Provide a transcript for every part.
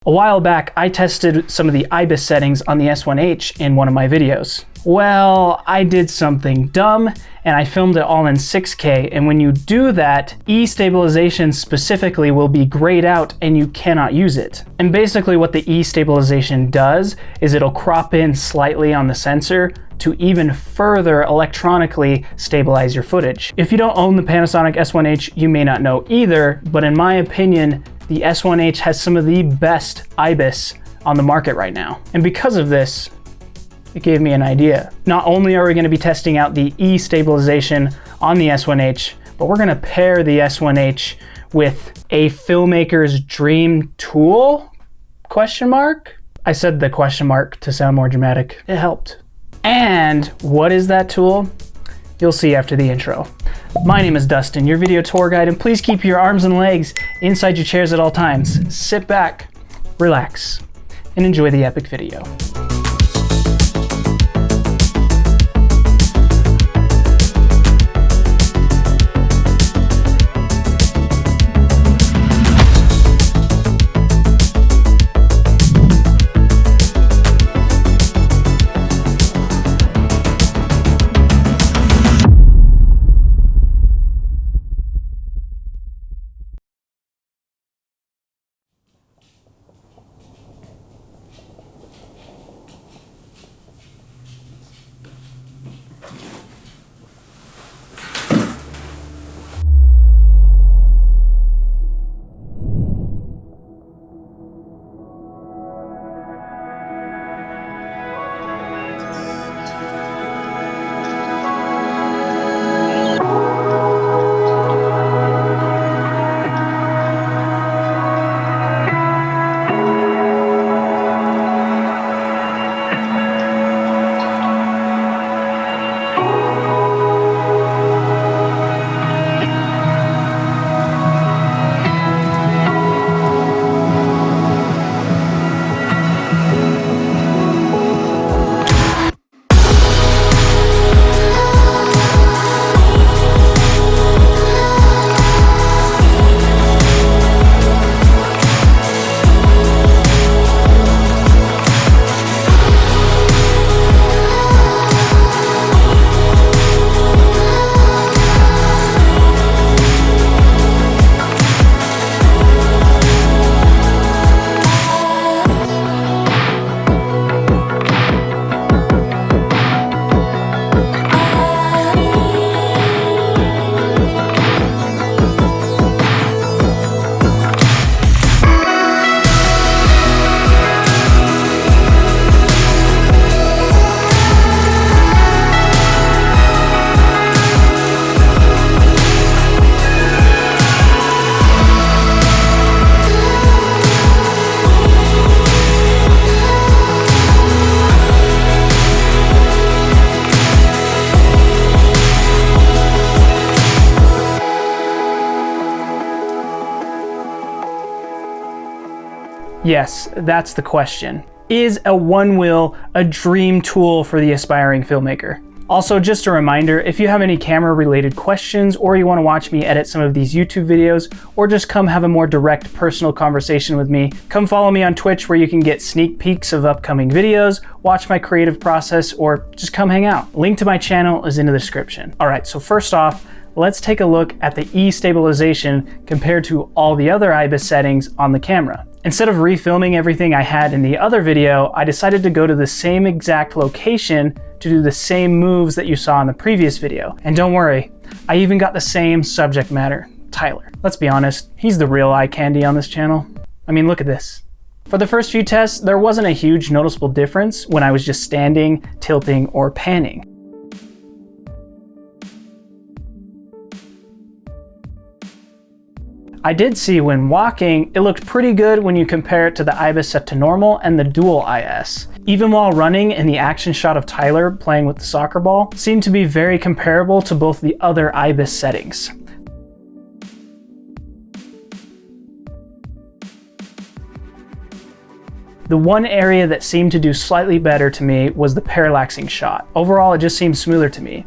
A while back, I tested some of the Ibis settings on the S1H in one of my videos. Well, I did something dumb and I filmed it all in 6K, and when you do that, E-stabilization specifically will be grayed out and you cannot use it. And basically what the E-stabilization does is it'll crop in slightly on the sensor to even further electronically stabilize your footage. If you don't own the Panasonic S1H, you may not know either, but in my opinion, the S1H has some of the best Ibis on the market right now. And because of this, it gave me an idea. Not only are we going to be testing out the E-stabilization on the S1H, but we're going to pair the S1H with a filmmaker's dream tool? Question mark? I said the question mark to sound more dramatic. It helped. And what is that tool? You'll see after the intro. My name is Dustin, your video tour guide, and please keep your arms and legs inside your chairs at all times. Sit back, relax, and enjoy the epic video. Yes, that's the question. Is a Onewheel a dream tool for the aspiring filmmaker? Also, just a reminder, if you have any camera related questions or you want to watch me edit some of these YouTube videos or just come have a more direct personal conversation with me, come follow me on Twitch where you can get sneak peeks of upcoming videos, watch my creative process, or just come hang out. Link to my channel is in the description. All right, so first off, let's take a look at the E-stabilization compared to all the other Ibis settings on the camera. Instead of refilming everything I had in the other video, I decided to go to the same exact location to do the same moves that you saw in the previous video. And don't worry, I even got the same subject matter, Tyler. Let's be honest, he's the real eye candy on this channel. I mean, look at this. For the first few tests, there wasn't a huge noticeable difference when I was just standing, tilting, or panning. I did see when walking, it looked pretty good when you compare it to the Ibis set to normal and the dual IS. Even while running, in the action shot of Tyler playing with the soccer ball seemed to be very comparable to both the other Ibis settings. The one area that seemed to do slightly better to me was the parallaxing shot. Overall, it just seemed smoother to me.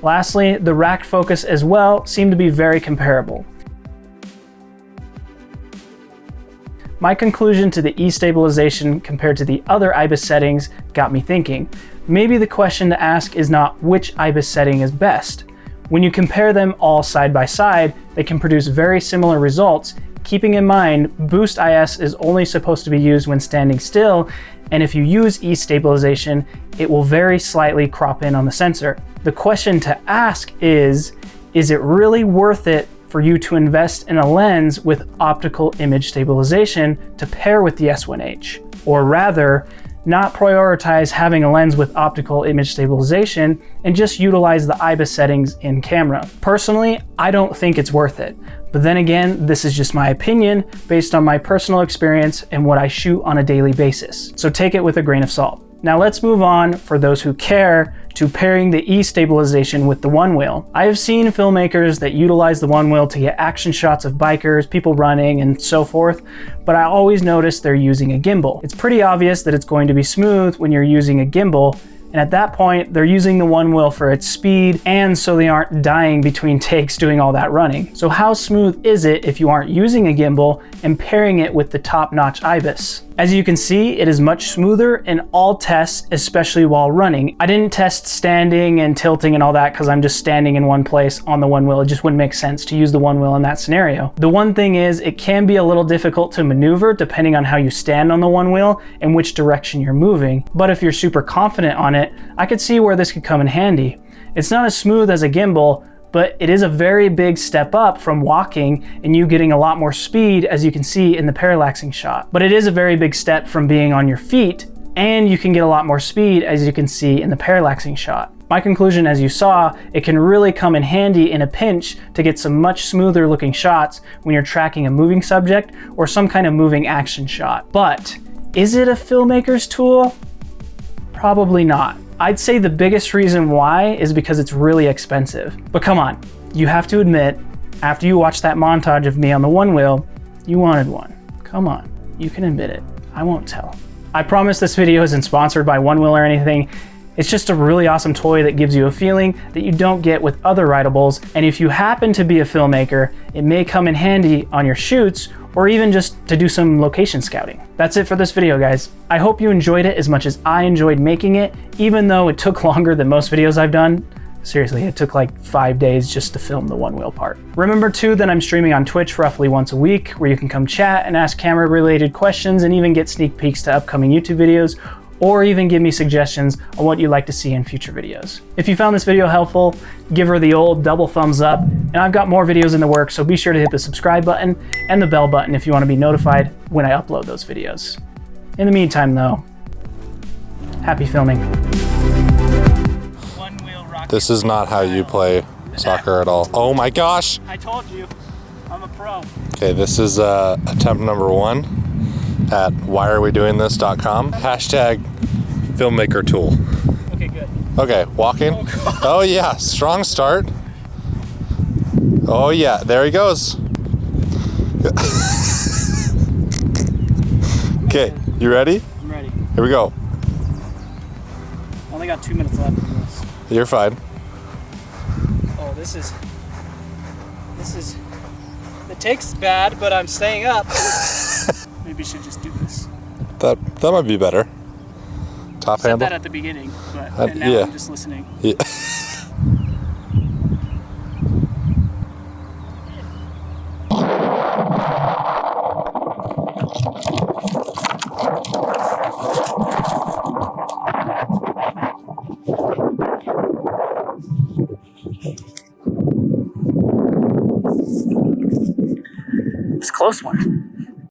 Lastly, the rack focus as well seem to be very comparable. My conclusion to the E-stabilization compared to the other Ibis settings got me thinking. Maybe the question to ask is not which Ibis setting is best. When you compare them all side by side, they can produce very similar results, keeping in mind Boost IS is only supposed to be used when standing still, and if you use E-stabilization, it will very slightly crop in on the sensor. The question to ask is it really worth it for you to invest in a lens with optical image stabilization to pair with the S1H? Or rather, not prioritize having a lens with optical image stabilization and just utilize the Ibis settings in camera. Personally, I don't think it's worth it. But then again, this is just my opinion based on my personal experience and what I shoot on a daily basis. So take it with a grain of salt. Now let's move on, for those who care, to pairing the E-stabilization with the Onewheel. I have seen filmmakers that utilize the Onewheel to get action shots of bikers, people running, and so forth, but I always notice they're using a gimbal. It's pretty obvious that it's going to be smooth when you're using a gimbal, and at that point, they're using the Onewheel for its speed, and so they aren't dying between takes doing all that running. So how smooth is it if you aren't using a gimbal and pairing it with the top-notch Ibis? As you can see, it is much smoother in all tests, especially while running. I didn't test standing and tilting and all that because I'm just standing in one place on the Onewheel. It just wouldn't make sense to use the Onewheel in that scenario. The one thing is, it can be a little difficult to maneuver depending on how you stand on the Onewheel and which direction you're moving. But if you're super confident on it, I could see where this could come in handy. It's not as smooth as a gimbal, but it is a very big step up from walking and you getting a lot more speed, as you can see in the parallaxing shot. But it is a very big step from being on your feet, and you can get a lot more speed, as you can see in the parallaxing shot. My conclusion, as you saw, it can really come in handy in a pinch to get some much smoother looking shots when you're tracking a moving subject or some kind of moving action shot. But is it a filmmaker's tool? Probably not. I'd say the biggest reason why is because it's really expensive. But come on, you have to admit, after you watched that montage of me on the Onewheel, you wanted one. Come on, you can admit it. I won't tell. I promise this video isn't sponsored by Onewheel or anything. It's just a really awesome toy that gives you a feeling that you don't get with other rideables, and if you happen to be a filmmaker, it may come in handy on your shoots or even just to do some location scouting. That's it for this video, guys. I hope you enjoyed it as much as I enjoyed making it, even though it took longer than most videos I've done. Seriously, it took like 5 days just to film the Onewheel part. Remember too that I'm streaming on Twitch roughly once a week, where you can come chat and ask camera-related questions and even get sneak peeks to upcoming YouTube videos, or even give me suggestions on what you'd like to see in future videos. If you found this video helpful, give her the old double thumbs up, and I've got more videos in the works, so be sure to hit the subscribe button and the bell button if you want to be notified when I upload those videos. In the meantime though, happy filming. This is not how you play soccer at all. Oh my gosh! I told you, I'm a pro. Okay, this is attempt number 1 at whyarewedoingthis.com. Hashtag filmmaker tool. Okay, good. Okay, walking. Oh yeah, strong start. Oh yeah, there he goes. Okay, you ready? I'm ready. Here we go. I only got 2 minutes left of this. You're fine. Oh, this is, the take's bad, but I'm staying up. Maybe we should just do this. That might be better. Top I said handle? that at the beginning, but and now yeah. I'm just listening. Yeah. It's a close one.